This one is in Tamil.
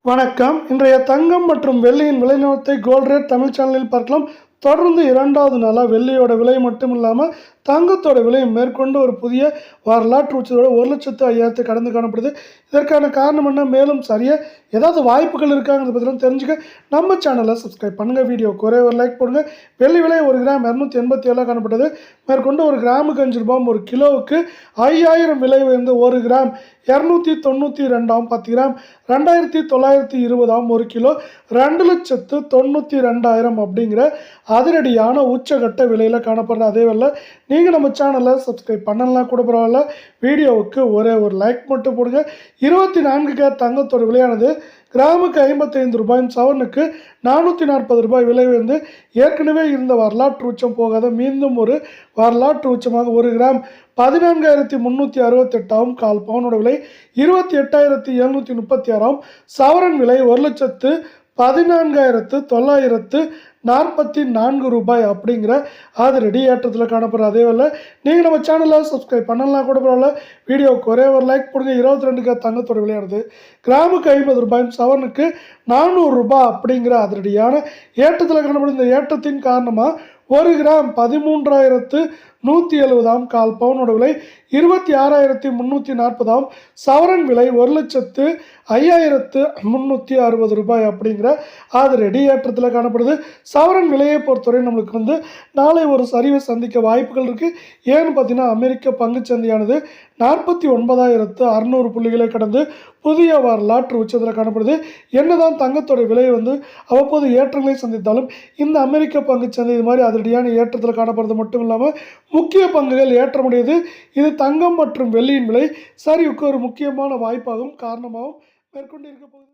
வணக்கம். இன்றைய தங்கம் மற்றும் வெள்ளியின் விலை நிலவரத்தை கோல்ட் ரேட் தமிழ் சேனலில் பார்க்கலாம். தொடர்ந்து இரண்டாவது நாளாக வெள்ளியோட விலை மட்டும் இல்லாமல் தங்கத்தோட விலையும் மேற்கொண்டு ஒரு புதிய வரலாற்று உச்சத்தோட 1,05,000 கடந்து காணப்படுது. இதற்கான காரணம் என்ன, மேலும் சரியாக ஏதாவது வாய்ப்புகள் இருக்காங்கிறத பற்றிலாம் தெரிஞ்சுக்க நம்ம சேனலை சப்ஸ்கிரைப் பண்ணுங்கள். வீடியோக்கு ஒரே ஒரு லைக் போடுங்க. வெள்ளி விலை 1 கிராம் 287 காணப்பட்டது. மேற்கொண்டு ஒரு கிராமுக்கு 5 ரூபாய், ஒரு கிலோவுக்கு 5000 விலை உயர்ந்து 1 கிராம் 292 10 கிராம் 2920 ஒரு கிலோ 2,92,000 அப்படிங்கிற அதிரடியான உச்சகட்ட விலையில் காணப்படுற. அதே வேளை நீங்கள் நம்ம சேனலை சப்ஸ்கிரைப் பண்ணலாம் கூட பரவாயில்ல, வீடியோவுக்கு ஒரே ஒரு லைக் மட்டும் போடுங்க. 24 கேரட் தங்கத்தோட விலையானது கிராமுக்கு 55 ரூபாயும் சவரனுக்கு 440 ரூபாய் விலை வந்து ஏற்கனவே இருந்த வரலாற்று உச்சம் போகாத மீண்டும் ஒரு வரலாற்று உச்சமாக 1 கிராம் 14,368 கால் பவுனோட விலை 28,736 சவரன் விலை 1,14,944 ரூபாய் அப்படிங்கிற அதிரடி ஏற்றத்தில் காணப்படுற. அதே வேளை நீங்கள் நம்ம சேனலை சப்ஸ்கிரைப் பண்ணலாம் கூட பரவாயில்ல, வீடியோவுக்கு ஒரே ஒரு லைக் போடுங்க. 22 கேரட் தங்கத்தோட விலையானது கிராமுக்கு 50 ரூபாயும் சவரனுக்கு 400 ரூபாய் அப்படிங்கிற அதிரடியான ஏற்றத்தில் காணப்படும். இந்த ஏற்றத்தின் காரணமாக 1 கிராம் 13,170 கால் பவுனோட விலை 26,340 சவரன் விலை 1,05,360 ரூபாய் அப்படிங்கிற அதிரடி ஏற்றத்தில் காணப்படுது. சவரன் விலையை பொறுத்தவரை நம்மளுக்கு வந்து நாளை ஒரு சரிவை சந்திக்க வாய்ப்புகள் இருக்குது. ஏன்னு பார்த்தீங்கன்னா, அமெரிக்க பங்குச்சந்தையானது 49,600 புள்ளிகளை கடந்து புதிய வரலாற்று உச்சத்தில் காணப்படுது. என்னதான் தங்கத்தோட விலை வந்து அவ்வப்போது ஏற்றங்களை சந்தித்தாலும் இந்த அமெரிக்க பங்குச்சந்தை இது மாதிரி அதிரடியான ஏற்றத்தில் காணப்படுறது மட்டும் இல்லாமல் முக்கிய பங்குகள் ஏற்றமுடையது. இது தங்கம் மற்றும் வெள்ளியின் விலை சரிவுக்கு ஒரு முக்கியமான வாய்ப்பாகவும் காரணமாகவும் மேற்கொண்டு இருக்க போகுது.